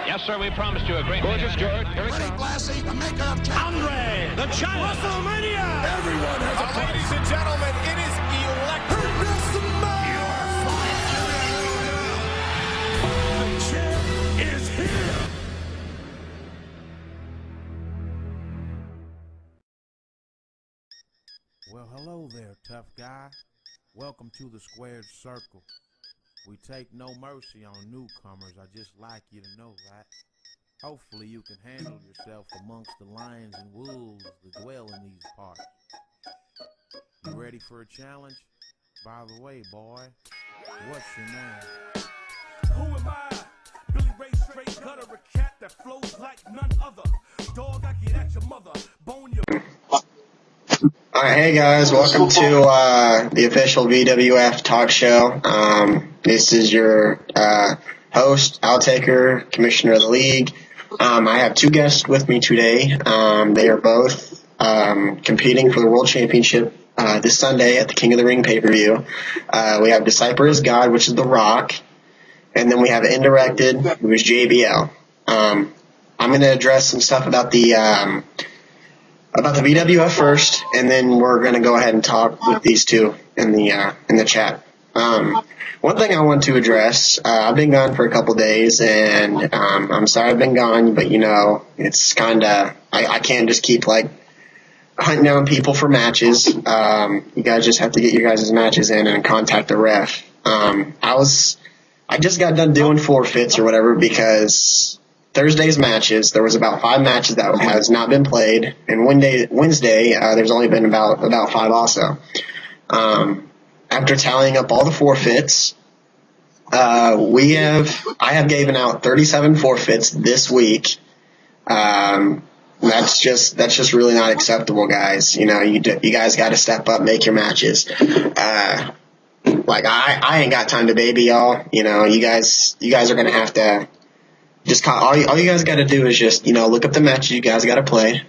Yes, sir, we promised you a great Gorgeous George. Ready, Blassie, the maker of Andre, the giant. WrestleMania. Everyone has a place. Ladies and gentlemen, it is electric. The champ is here. Well, hello there, tough guy. Welcome to the squared circle. We take no mercy on newcomers. I just like you to know that. Hopefully you can handle yourself amongst the lions and wolves that dwell in these parts. You ready for a challenge? By the way, boy, what's your name? Who am I? Billy Ray straight gutter, a cat that flows like none other. Dog, I get at your mother. Bone your... Alright, hey guys, welcome to the official VWF Talk Show. This is your host, Outtaker, Commissioner of the League. I have two guests with me today. They are both competing for the World Championship this Sunday at the King of the Ring pay-per-view. We have Decipher as God, which is The Rock, and then we have Indirected, who is JBL. I'm going to address some stuff about the VWF first, and then we're going to go ahead and talk with these two in the chat. One thing I want to address, I've been gone for a couple days, and I'm sorry I've been gone, but it's kind of, I can't just keep hunting down people for matches. You guys just have to get your guys' matches in and contact the ref. I just got done doing forfeits or whatever because Thursday's matches, there was about 5 matches that has not been played, and Wednesday, there's only been about 5 also. After tallying up all the forfeits, I have given out 37 forfeits this week. That's just really not acceptable, guys. You guys got to step up, make your matches. I ain't got time to baby y'all. You guys are gonna have to just call. All you guys got to do is just look up the matches you guys got to play.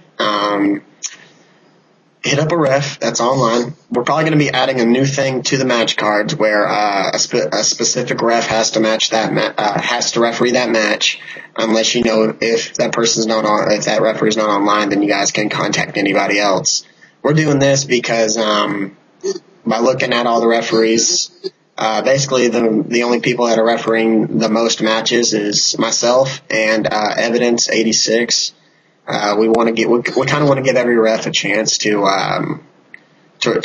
Hit up a ref that's online. We're probably going to be adding a new thing to the match cards where a specific ref has to has to referee that match, unless if that person's not on, if that referee's not online, then you guys can contact anybody else. We're doing this because by looking at all the referees, basically the only people that are refereeing the most matches is myself and Evidence 86. We kind of want to give every ref a chance to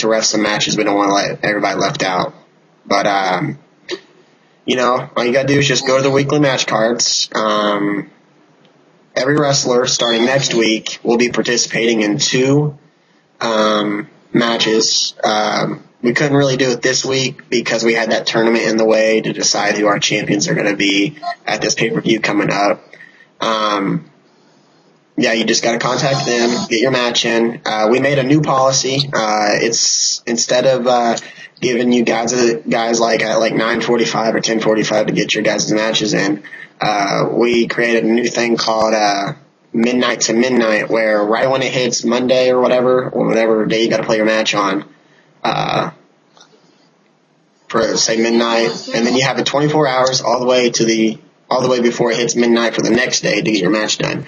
ref some matches. We don't want to let everybody left out. But all you gotta do is just go to the weekly match cards. Every wrestler starting next week will be participating in 2 matches. We couldn't really do it this week because we had that tournament in the way to decide who our champions are going to be at this pay-per-view coming up. Yeah, you just got to contact them, get your match in. We made a new policy. It's instead of giving you guys like at 9:45 or 10:45 to get your guys' matches in, we created a new thing called midnight to midnight, where right when it hits Monday or whatever day you got to play your match on, for say midnight, and then you have it 24 hours all the way before it hits midnight for the next day to get your match done.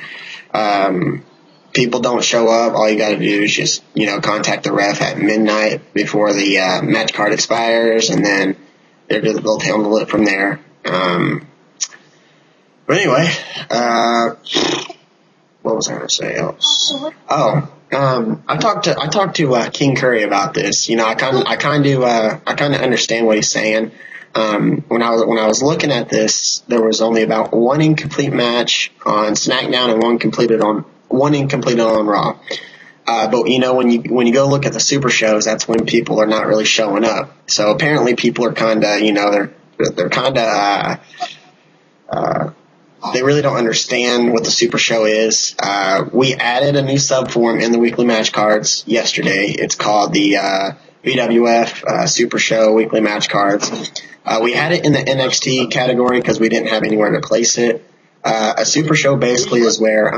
People don't show up. All you got to do is just contact the ref at midnight before the match card expires, and then they'll handle it from there. But anyway, what was I going to say? I talked to King Curry about this. I kind of understand what he's saying. When I was looking at this, there was only about 1 incomplete match on SmackDown and 1 incompleted on Raw. But when you go look at the Super shows, that's when people are not really showing up. So apparently people are kind of they're kind of they really don't understand what the Super Show is. We added a new subform in the weekly match cards yesterday. It's called the VWF Super Show weekly match cards. We had it in the NXT category because we didn't have anywhere to place it. A Super Show basically is where,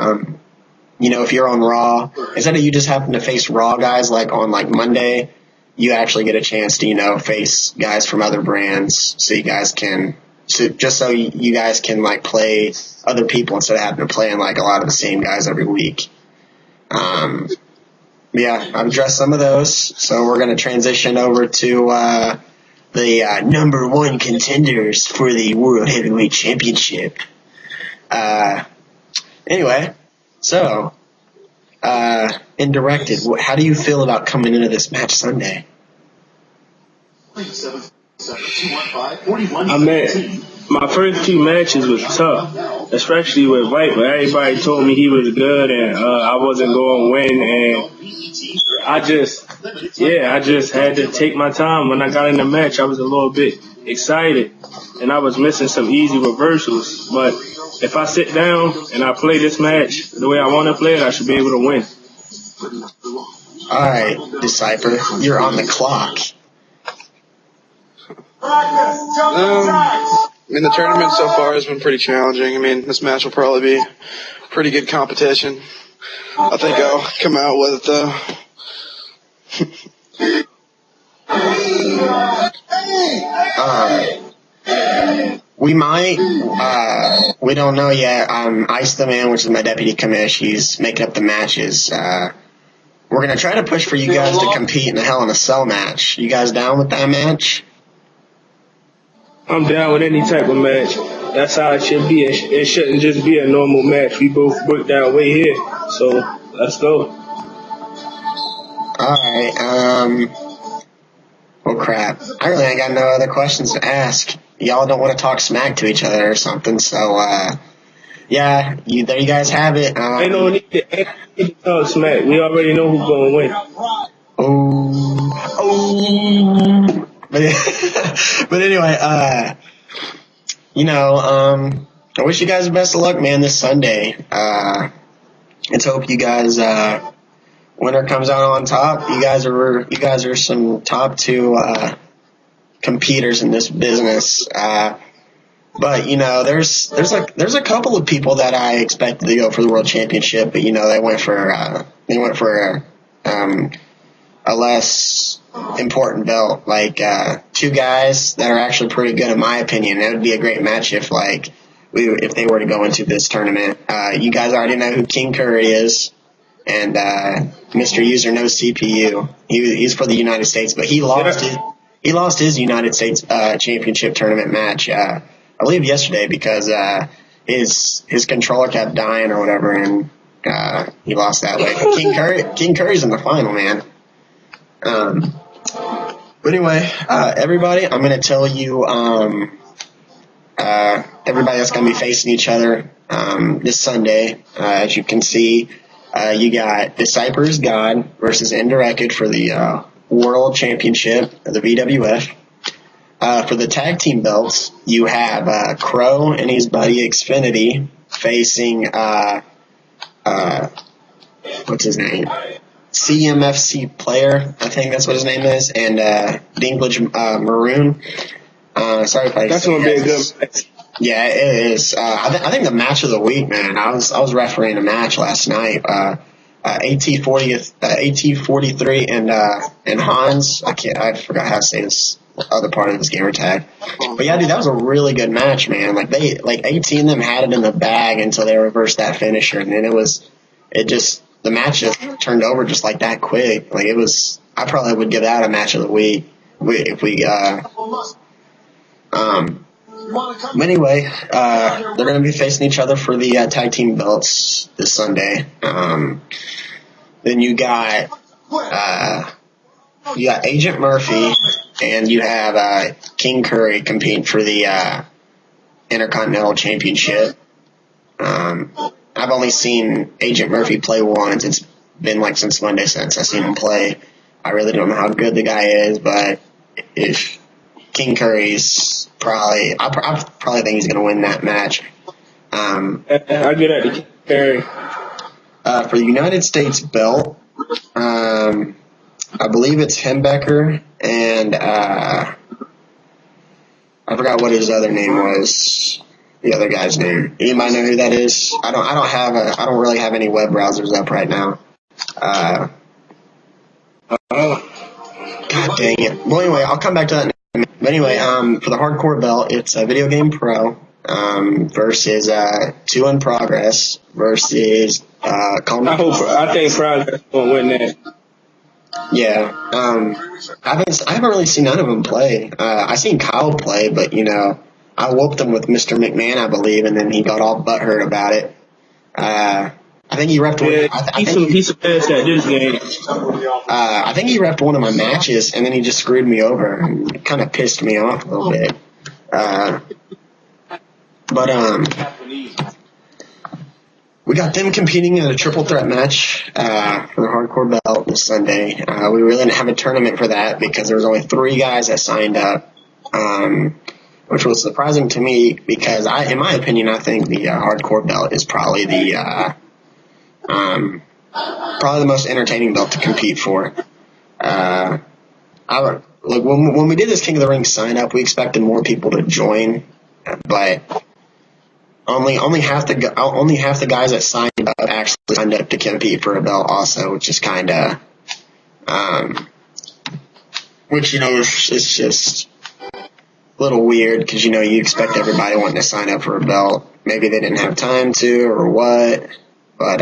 if you're on Raw, instead of you just having to face Raw guys on Monday, you actually get a chance to, face guys from other brands so you guys can just so you guys can like play other people instead of having to play in like a lot of the same guys every week. Yeah, I've addressed some of those, so we're going to transition over to the number one contenders for the World Heavyweight Championship. Anyway, so indirected, how do you feel about coming into this match Sunday? I mean, my first two matches was tough, especially with Waiver. Everybody told me he was good and I wasn't going to win, and I just had to take my time. When I got in the match, I was a little bit excited, and I was missing some easy reversals. But if I sit down and I play this match the way I want to play it, I should be able to win. All right, Disciple, you're on the clock. I mean, the tournament so far has been pretty challenging. I mean, this match will probably be pretty good competition. I think I'll come out with we might, we don't know yet. Ice the Man, which is my deputy commish, he's making up the matches. We're going to try to push for you guys to compete in the Hell in a Cell match. You guys down with that match? I'm down with any type of match. That's how it should be. It shouldn't just be a normal match. We both worked our way here, so let's go. Alright, well crap. I really ain't got no other questions to ask. Y'all don't want to talk smack to each other or something, so, yeah, there you guys have it. Ain't no need to talk smack. We already know who's going to win. But anyway, I wish you guys the best of luck, man, this Sunday. Let's hope you guys, winner comes out on top. You guys are some top two, competitors in this business. But, there's a couple of people that I expected to go for the World Championship, but, they went for a less important belt, like two guys that are actually pretty good in my opinion. It would be a great match if they were to go into this tournament. You guys already know who King Curry is, and Mr. User No CPU. He's for the United States, but he lost his United States championship tournament match I believe yesterday because his controller kept dying or whatever, and he lost that way. But King Curry's in the final, man. But anyway, everybody, I'm going to tell you, everybody that's going to be facing each other, this Sunday. As you can see, you got Disciples God versus Indirected for the, World Championship of the VWF. For the tag team belts, you have, Crow and his buddy Xfinity facing, what's his name? CMFC Player, I think that's what his name is, and Dinklage Maroon. Sorry if I. That's gonna be a good match. Yeah, it is. I think the match of the week, man. I was refereeing a match last night. AT43 and Hans. I forgot how to say this other part of this gamer tag. But yeah, dude, that was a really good match, man. Like AT and them had it in the bag until they reversed that finisher, and then the match just turned over just like that quick. Like I probably would give that a match of the week anyway, they're going to be facing each other for the tag team belts this Sunday. Then you got Agent Murphy and you have King Curry competing for the Intercontinental Championship. I've only seen Agent Murphy play once. It's been like since Monday since I've seen him play. I really don't know how good the guy is, but if King Curry's I probably think he's going to win that match. I'll get at King Curry. For the United States belt, I believe it's Hembecker and I forgot what his other name was. The other guy's name. Anybody know who that is? I don't really have any web browsers up right now. God dang it. Well, anyway, I'll come back to that in a minute. But anyway, for the hardcore belt, it's a Video Game Pro versus 2 in Progress versus I think Progress won't win that. Yeah. I haven't really seen none of them play. I seen Kyle play, but I whooped him with Mr. McMahon, I believe, and then he got all butthurt about it. I think he repped he's fast at this game. I think he repped one of my matches, and then he just screwed me over. It kind of pissed me off a little bit. We got them competing in a triple threat match for the hardcore belt this Sunday. We really didn't have a tournament for that because there was only 3 guys that signed up, which was surprising to me because in my opinion, I think the hardcore belt is probably the most entertaining belt to compete for. When we did this King of the Ring sign up, we expected more people to join, but only half the guys that signed up actually signed up to compete for a belt also, which is kind of it's just a little weird because you expect everybody wanting to sign up for a belt. Maybe they didn't have time to or what, but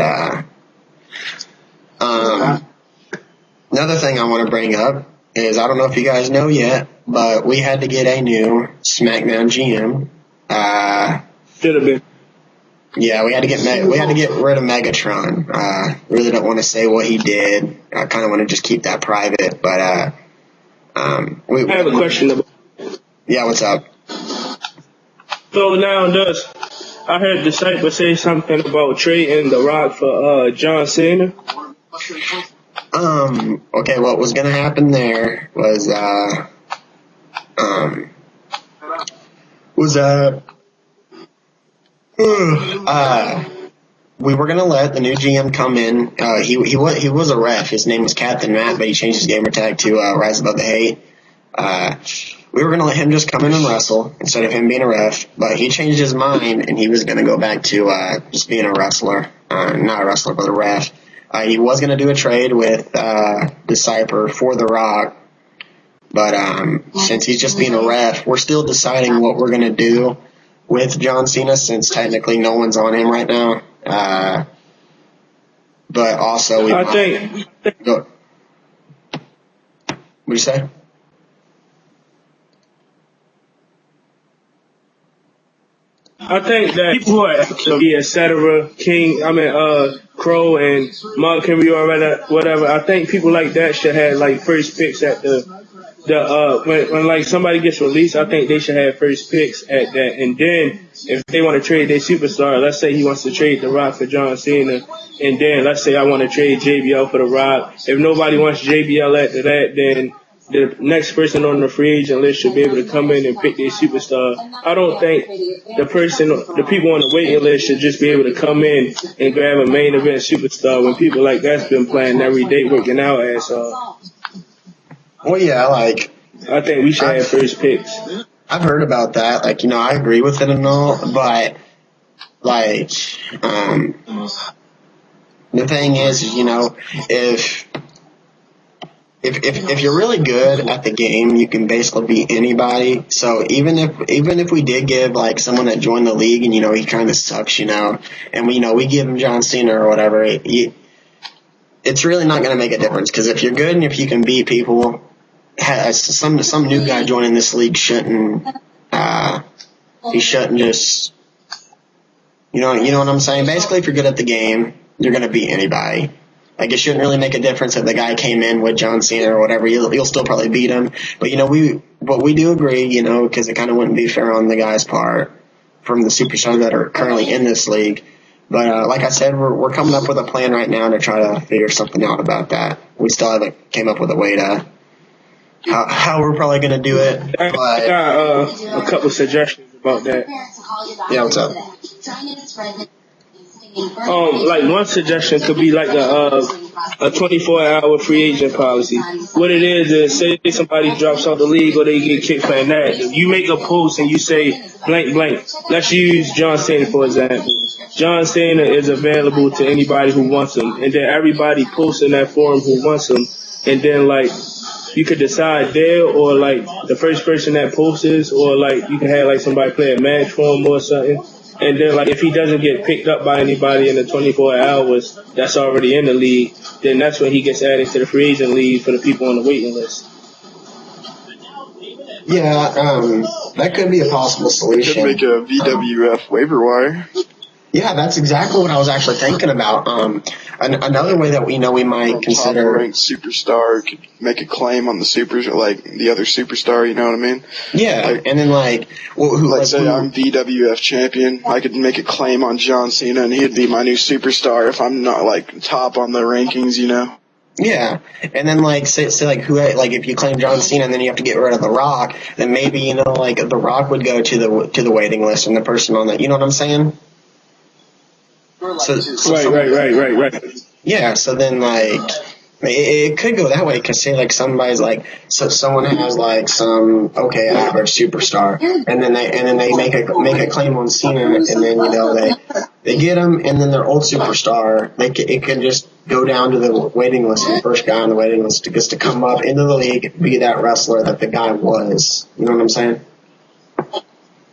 another thing I want to bring up is I don't know if you guys know yet, but we had to get a new SmackDown GM. Should have been. Yeah, we had to get rid of Megatron. Really don't want to say what he did. I kind of want to just keep that private. But I have a question about. Yeah, what's up? So now I heard Disciple say something about trading The Rock for John Cena. Okay, what was gonna happen there was we were gonna let the new GM come in. He was a ref. His name was Captain Matt, but he changed his gamer tag to Rise Above the Hate. We were gonna let him just come in and wrestle instead of him being a ref, but he changed his mind and he was gonna go back to just being a wrestler, not a wrestler, but a ref. He was gonna do a trade with Disciple for The Rock, but since he's just being a ref, we're still deciding what we're gonna do with John Cena, since technically no one's on him right now. But also, I think. Go. What'd you say? I think that people who are actually, etc., Crow and Mark Henry or whatever, I think people like that should have like first picks at when like somebody gets released, I think they should have first picks at that. And then if they want to trade their superstar, let's say he wants to trade The Rock for John Cena, and then let's say I want to trade JBL for The Rock. If nobody wants JBL after that, then the next person on the free agent list should be able to come in and pick their superstar. I don't think the people on the waiting list should just be able to come in and grab a main event superstar when people like that's been playing every day working out ass off. Well, yeah, I think we should have first picks. I've heard about that. I agree with it and all, but, the thing is, if you're really good at the game, you can basically beat anybody. So even if we did give, someone that joined the league and, he kind of sucks, and we give him John Cena or whatever, it's really not going to make a difference. Because if you're good and if you can beat people, some new guy joining this league shouldn't just, you know what I'm saying? Basically, if you're good at the game, you're going to beat anybody. It shouldn't really make a difference if the guy came in with John Cena or whatever. You'll still probably beat him. But, we do agree, because it kind of wouldn't be fair on the guy's part from the superstars that are currently in this league. But, like I said, we're coming up with a plan right now to try to figure something out about that. We still haven't came up with a way to how we're probably going to do it. I got a couple suggestions about that. Yeah, what's up? One suggestion could be like a 24-hour free agent policy. What it is say somebody drops out the league or they get kicked playing that. You make a post and you say blank. Let's use John Cena for example. John Cena is available to anybody who wants him, and then everybody posts in that forum who wants him, and then you could decide there, or like the first person that posts, or like you can have like somebody play a match for him or something. And then like if he doesn't get picked up by anybody in the 24 hours that's already in the league, then that's when he gets added to the free agent league for the people on the waiting list. Yeah, that could be a possible solution. Could make a VWF waiver wire. Yeah, that's exactly what I was actually thinking about. Another way that we might consider Top-ranked superstar could make a claim on the the other superstar. You know what I mean? Yeah, like, and then say I'm VWF champion, I could make a claim on John Cena, and he'd be my new superstar if I'm not like top on the rankings. You know? Yeah, and then say if you claim John Cena and then you have to get rid of The Rock, then maybe The Rock would go to the waiting list and the person on that. You know what I'm saying? Right. Yeah, so then it could go that way because say somebody's someone has some average superstar and then they make a claim on Cena and then they get him and then their old superstar it could just go down to the waiting list and the first guy on the waiting list gets to come up into the league, be that wrestler that the guy was. You know what I'm saying?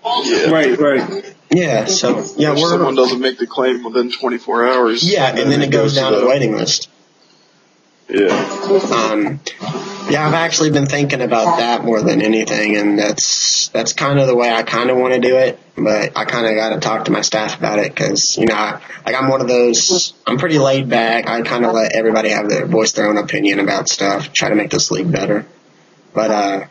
Yeah. Right. Yeah, so if someone doesn't make the claim within 24 hours. Yeah, and then it goes down to the waiting list. Yeah. I've actually been thinking about that more than anything, and that's kind of the way I kind of want to do it, but I kind of got to talk to my staff about it because, I'm one of those, I'm pretty laid back. I kind of let everybody have voice their own opinion about stuff, try to make this league better. But,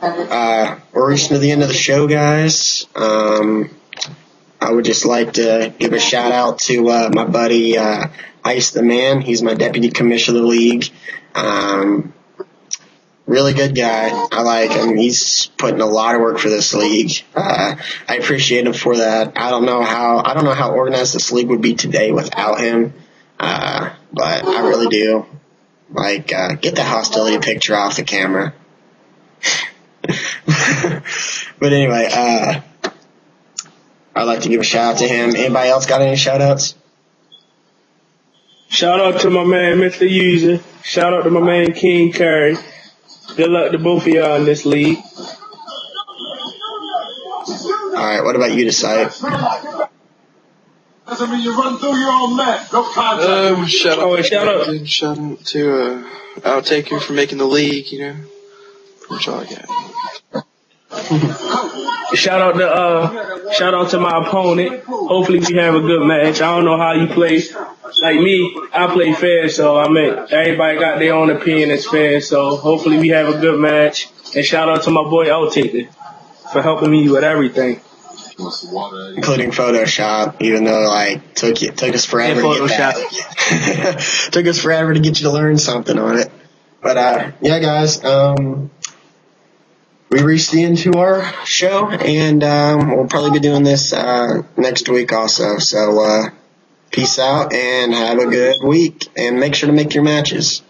we're reaching to the end of the show, guys. I would just like to give a shout out to my buddy Ice the Man. He's my deputy commissioner of the league. Really good guy. I like him. He's putting a lot of work for this league. I appreciate him for that. I don't know how organized this league would be today without him. But I really do. Get the hostility picture off the camera. But anyway, I'd like to give a shout out to him. Anybody else got any shout outs? Shout out to my man, Mr. User. Shout out to my man, King Curry. Good luck to both of y'all in this league. Alright, what about you, Decide? Doesn't mean you run through your own mat. No contact. Shout out to Outtaker for making the league, That's all I got. Shout out to my opponent. Hopefully we have a good match. I don't know how you play. Like me, I play fair, so everybody got their own opinion that's fair, so hopefully we have a good match. And shout out to my boy Outtaker for helping me with everything. Including Photoshop, even though took us forever to get that. Took us forever to get you to learn something on it. But yeah guys, we reached the end to our show, and we'll probably be doing this next week also. So peace out and have a good week, and make sure to make your matches.